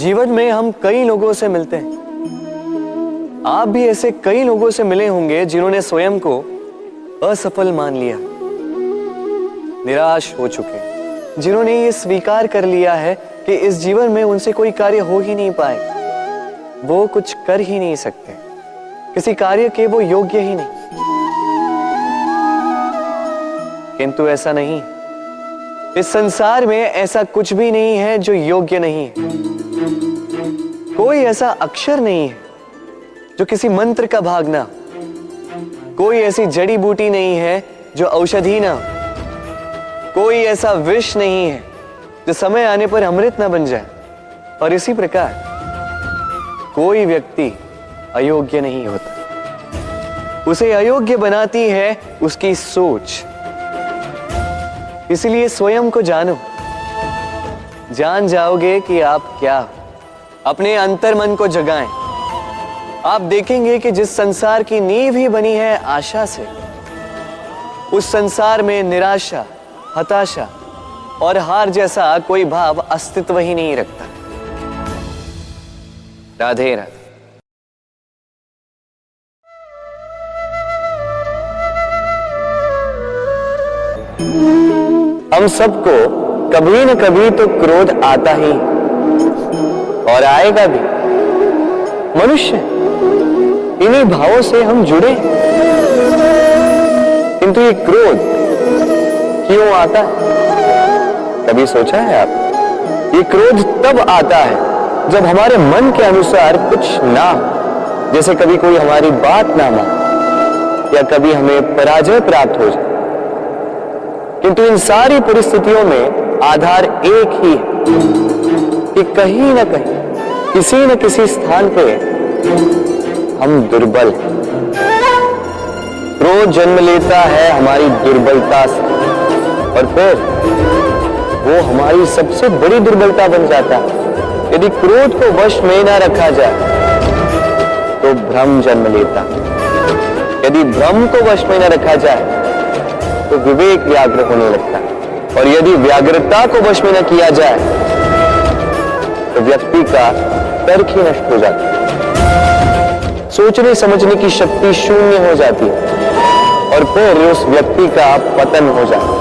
जीवन में हम कई लोगों से मिलते हैं। आप भी ऐसे कई लोगों से मिले होंगे जिन्होंने स्वयं को असफल मान लिया, निराश हो चुके, जिन्होंने ये स्वीकार कर लिया है कि इस जीवन में उनसे कोई कार्य हो ही नहीं पाए, वो कुछ कर ही नहीं सकते, किसी कार्य के वो योग्य ही नहीं। किंतु ऐसा नहीं, इस संसार में ऐसा कुछ भी नहीं है जो योग्य नहीं है। कोई ऐसा अक्षर नहीं है जो किसी मंत्र का भाग ना, कोई ऐसी जड़ी बूटी नहीं है जो औषधि ना, कोई ऐसा विष नहीं है जो समय आने पर अमृत ना बन जाए। और इसी प्रकार कोई व्यक्ति अयोग्य नहीं होता, उसे अयोग्य बनाती है उसकी सोच। इसलिए स्वयं को जानो, जान जाओगे कि आप क्या हो। अपने अंतर मन को जगाएं। आप देखेंगे कि जिस संसार की नींव ही बनी है आशा से, उस संसार में निराशा, हताशा और हार जैसा कोई भाव अस्तित्व ही नहीं रखता। राधे राधे। हम सबको कभी न कभी तो क्रोध आता ही और आएगा भी। मनुष्य, इन्हीं भावों से हम जुड़े। किंतु ये क्रोध क्यों आता है, कभी सोचा है आप? ये क्रोध तब आता है जब हमारे मन के अनुसार कुछ ना हो, जैसे कभी कोई हमारी बात ना माने या कभी हमें पराजय प्राप्त हो जाए। किंतु इन सारी परिस्थितियों में आधार एक ही है कि कहीं ना कहीं, किसी न किसी स्थान पे हम दुर्बल हैं। क्रोध जन्म लेता है हमारी दुर्बलता से और फिर वो हमारी सबसे बड़ी दुर्बलता बन जाता है। यदि क्रोध को वश में ना रखा जाए तो भ्रम जन्म लेता है। यदि भ्रम को वश में ना रखा जाए तो विवेक व्याग्र होने लगता है, और यदि व्याग्रता को वश में न किया जाए तो व्यक्ति का तर्क ही नष्ट हो जाता है, सोचने समझने की शक्ति शून्य हो जाती है और फिर उस व्यक्ति का पतन हो जाता है।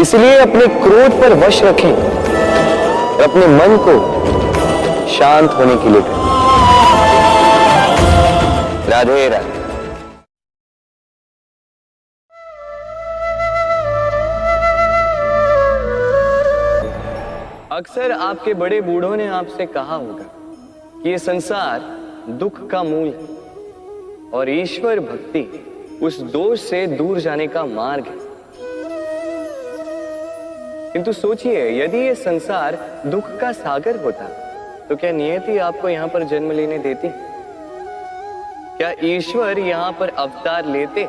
इसलिए अपने क्रोध पर वश रखें और अपने मन को शांत होने के लिए करें। राधे राधे। अक्सर आपके बड़े बूढ़ों ने आपसे कहा होगा कि ये संसार दुख का मूल है और ईश्वर भक्ति उस दोष से दूर जाने का मार्ग है। किंतु सोचिए, यदि ये संसार दुख का सागर होता तो क्या नियति आपको यहां पर जन्म लेने देती? क्या ईश्वर यहां पर अवतार लेते?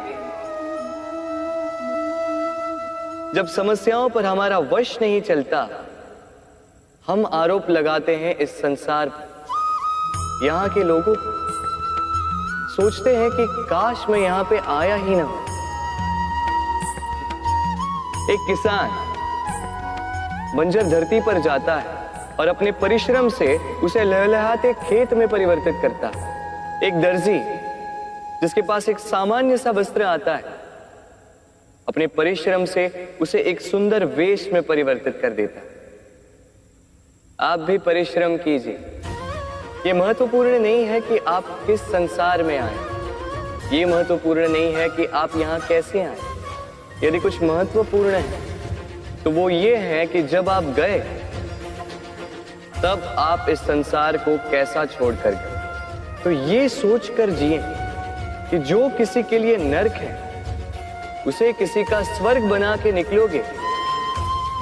जब समस्याओं पर हमारा वश नहीं चलता, हम आरोप लगाते हैं इस संसार पर, यहाँ के लोगों को। सोचते हैं कि काश मैं यहाँ पे आया ही ना हो। एक किसान बंजर धरती पर जाता है और अपने परिश्रम से उसे लहलहाते खेत में परिवर्तित करता है। एक दर्जी जिसके पास एक सामान्य सा वस्त्र आता है, अपने परिश्रम से उसे एक सुंदर वेश में परिवर्तित कर देता है। आप भी परिश्रम कीजिए। ये महत्वपूर्ण नहीं है कि आप किस संसार में आए, ये महत्वपूर्ण नहीं है कि आप यहाँ कैसे आए। यदि कुछ महत्वपूर्ण है तो वो ये है कि जब आप गए तब आप इस संसार को कैसा छोड़कर गए। तो ये सोचकर जिए कि जो किसी के लिए नरक है उसे किसी का स्वर्ग बना के निकलोगे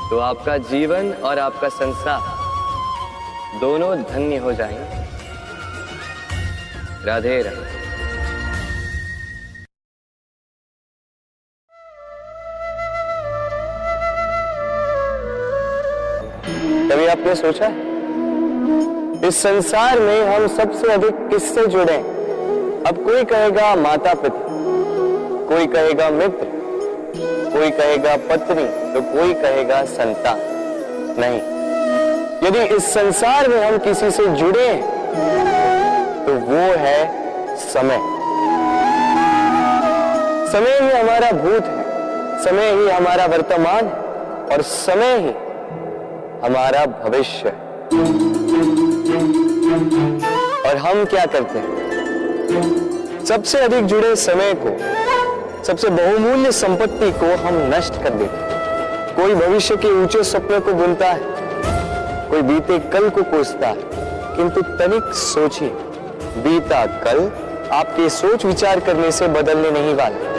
तो आपका जीवन और आपका संसार दोनों धन्य हो जाएंगे। राधे राधे। कभी आपने सोचा है इस संसार में हम सबसे अधिक किससे जुड़े? अब कोई कहेगा माता पिता, कोई कहेगा मित्र, कोई कहेगा पत्नी, तो कोई कहेगा संतान। नहीं, यदि इस संसार में हम किसी से जुड़े तो वो है समय। समय ही हमारा भूत है, समय ही हमारा वर्तमान है और समय ही हमारा भविष्य है। और हम क्या करते हैं? सबसे अधिक जुड़े समय को, सबसे बहुमूल्य संपत्ति को हम नष्ट कर देते हैं। कोई भविष्य के ऊंचे सपने को बुनता है, कोई बीते कल को कोसता है, किंतु तनिक सोचिए, बीता कल आपके सोच विचार करने से बदलने नहीं वाला।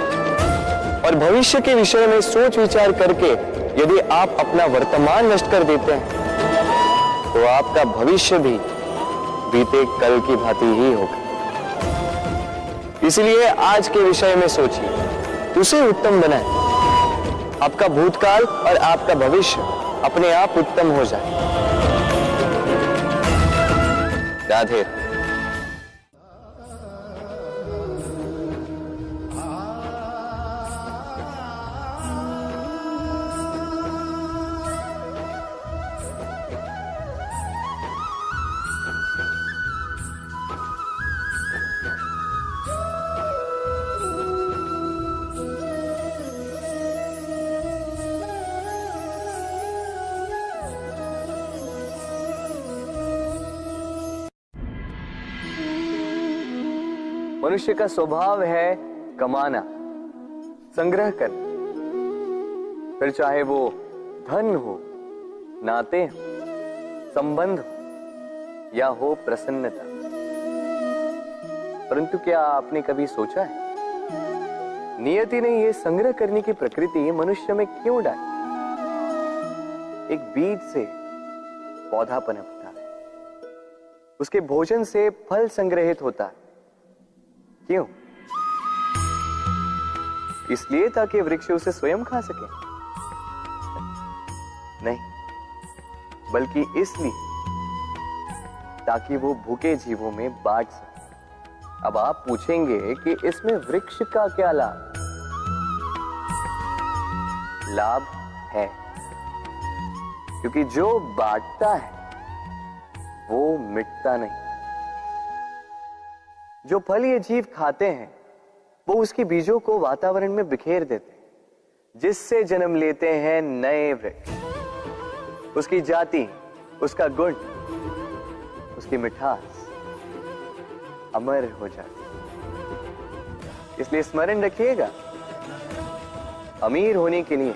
और भविष्य के विषय में सोच विचार करके यदि आप अपना वर्तमान नष्ट कर देते हैं तो आपका भविष्य भी बीते कल की भांति ही होगा। इसलिए आज के विषय में सोचिए, उसे उत्तम बनाएं। आपका भूतकाल और आपका भविष्य अपने आप उत्तम हो जाए। राधे। मनुष्य का स्वभाव है कमाना, संग्रह करना, फिर चाहे वो धन हो, नाते हो, संबंध हो या हो प्रसन्नता। परंतु क्या आपने कभी सोचा है, नियति ने यह संग्रह करने की प्रकृति मनुष्य में क्यों डाली? एक बीज से पौधा पनपता है, उसके भोजन से फल संग्रहित होता है। क्यों? इसलिए ताकि वृक्ष उसे स्वयं खा सके? नहीं, बल्कि इसलिए ताकि वो भूखे जीवों में बांट सके। अब आप पूछेंगे कि इसमें वृक्ष का क्या लाभ? लाभ है, क्योंकि जो बांटता है वो मिटता नहीं। जो फल ये जीव खाते हैं वो उसके बीजों को वातावरण में बिखेर देते हैं, जिससे जन्म लेते हैं नए वृक्ष। उसकी जाति, उसका गुण, उसकी मिठास अमर हो जाती है। इसलिए स्मरण रखिएगा, अमीर होने के लिए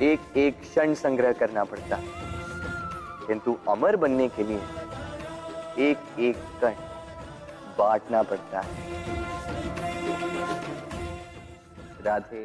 एक एक क्षण संग्रह करना पड़ता है, किंतु अमर बनने के लिए एक एक कण बांटना पड़ता है। राधे।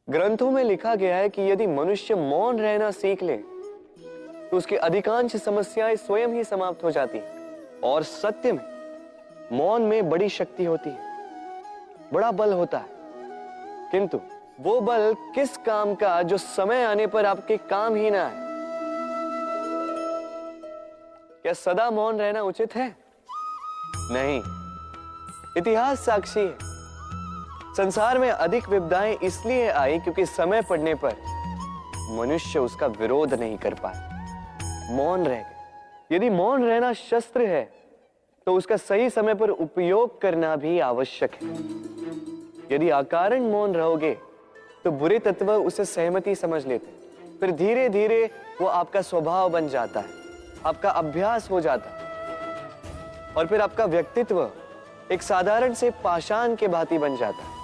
ग्रंथों में लिखा गया है कि यदि मनुष्य मौन रहना सीख ले तो उसकी अधिकांश समस्याएं स्वयं ही समाप्त हो जाती हैं। और सत्य में मौन में बड़ी शक्ति होती है, बड़ा बल होता है, किंतु वो बल किस काम का जो समय आने पर आपके काम ही ना आए? क्या सदा मौन रहना उचित है? नहीं। इतिहास साक्षी है, संसार में अधिक विपदाएं इसलिए आई क्योंकि समय पड़ने पर मनुष्य उसका विरोध नहीं कर पाया, मौन रह गए। यदि मौन रहना शस्त्र है तो उसका सही समय पर उपयोग करना भी आवश्यक है। यदि अकारण मौन रहोगे तो बुरे तत्व उसे सहमति समझ लेते, फिर धीरे धीरे वो आपका स्वभाव बन जाता है, आपका अभ्यास हो जाता है, और फिर आपका व्यक्तित्व एक साधारण से पाषाण के भांति बन जाता है।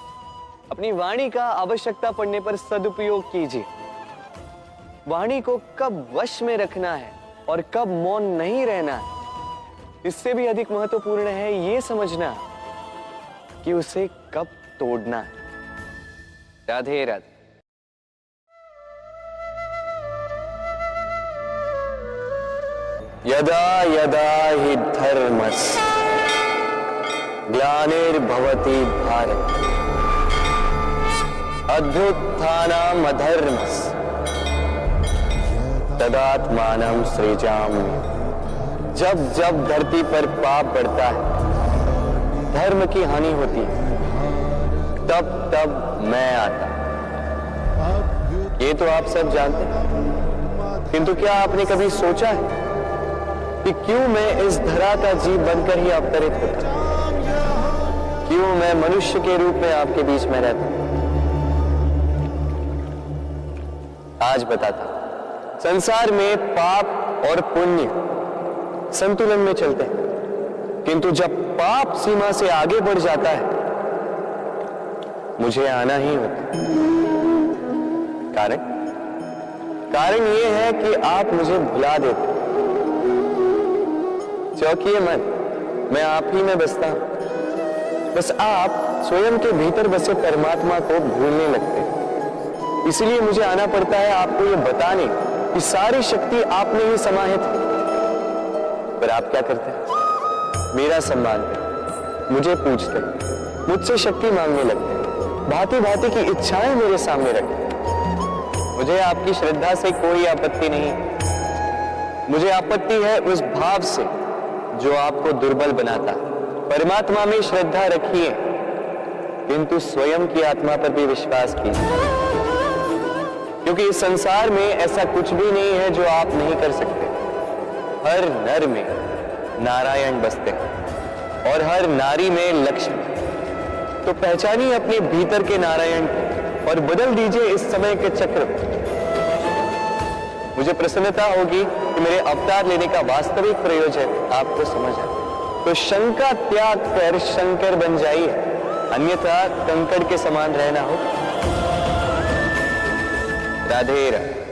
अपनी वाणी का आवश्यकता पड़ने पर सदुपयोग कीजिए। वाणी को कब वश में रखना है और कब मौन नहीं रहना है, इससे भी अधिक महत्वपूर्ण है ये समझना कि उसे कब तोड़ना है। राधे राधे। यदा यदा हि धर्मस्य ग्लानिर्भवति भारत अभ्युत्थानम् अधर्मस्य तदात्मानं सृजाम्यहम्। जब जब धरती पर पाप बढ़ता है, धर्म की हानि होती है, तब तब मैं आता। ये तो आप सब जानते हैं, किंतु क्या आपने कभी सोचा है कि क्यों मैं इस धरा का जीव बनकर ही अवतरित होता हूं? क्यों मैं मनुष्य के रूप में आपके बीच में रहता हूं? आज बताता हूं। संसार में पाप और पुण्य संतुलन में चलते हैं, किंतु जब पाप सीमा से आगे बढ़ जाता है, मुझे आना ही होता। कारण यह है कि आप मुझे भुला देते। चौकिए मत, मैं आप ही में बसता हूं। बस आप स्वयं के भीतर बसे परमात्मा को भूलने लगते हैं। इसलिए मुझे आना पड़ता है आपको यह बताने कि सारी शक्ति आप में ही समाहित है। पर आप क्या करते हैं? मेरा सम्मान करते, मुझे पूछते, मुझसे शक्ति मांगने लगते, भांति भांति की इच्छाएं मेरे सामने रखते। मुझे आपकी श्रद्धा से कोई आपत्ति नहीं, मुझे आपत्ति है उस भाव से जो आपको दुर्बल बनाता है। परमात्मा में श्रद्धा रखिए, किंतु स्वयं की आत्मा पर भी विश्वास कीजिए, क्योंकि इस संसार में ऐसा कुछ भी नहीं है जो आप नहीं कर सकते। हर नर में नारायण बसते हैं और हर नारी में लक्ष्मी। तो पहचानिए अपने भीतर के नारायण को और बदल दीजिए इस समय के चक्र। मुझे प्रसन्नता होगी कि मेरे अवतार लेने का वास्तविक प्रयोजन आपको समझ आए। तो शंका त्याग कर शंकर बन जाइए, अन्यथा कंकड़ के समान रहना हो। राधे राधे।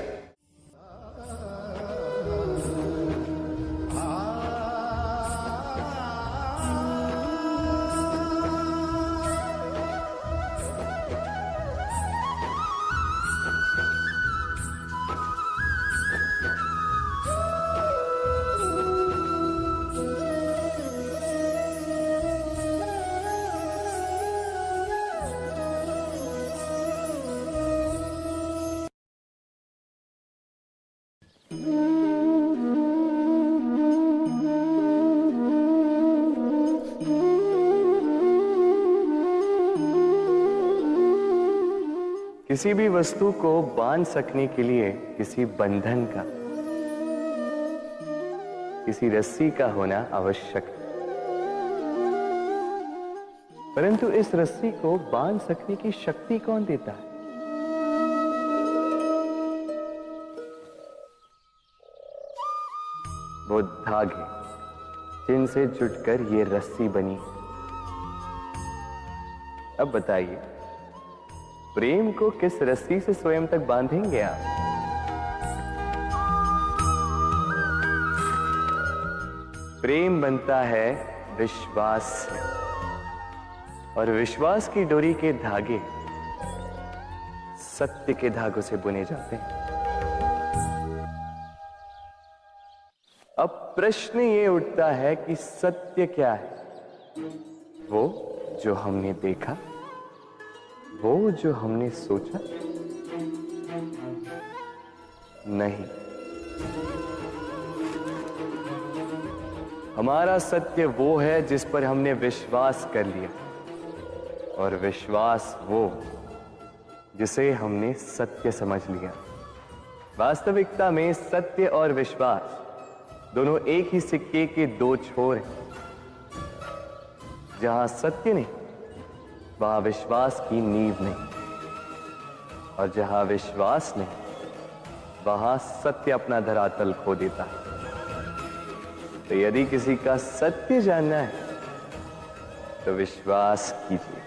किसी भी वस्तु को बांध सकने के लिए किसी बंधन का, किसी रस्सी का होना आवश्यक है। परंतु इस रस्सी को बांध सकने की शक्ति कौन देता है? वो धागे जिनसे जुटकर ये रस्सी बनी। अब बताइए, प्रेम को किस रस्सी से स्वयं तक बांधेंगे आप? प्रेम बनता है विश्वास से, और विश्वास की डोरी के धागे सत्य के धागों से बुने जाते हैं। अब प्रश्न ये उठता है कि सत्य क्या है? वो जो हमने देखा, वो जो हमने सोचा? नहीं, हमारा सत्य वो है जिस पर हमने विश्वास कर लिया, और विश्वास वो जिसे हमने सत्य समझ लिया। वास्तविकता में सत्य और विश्वास दोनों एक ही सिक्के के दो छोर हैं। जहां सत्य नहीं, वहां विश्वास की नींव नहीं, और जहां विश्वास नहीं, वहां सत्य अपना धरातल खो देता है। तो यदि किसी का सत्य जानना है तो विश्वास कीजिए,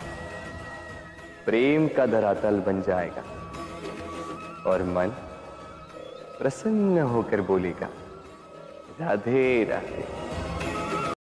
प्रेम का धरातल बन जाएगा और मन प्रसन्न होकर बोलेगा, राधे राधे।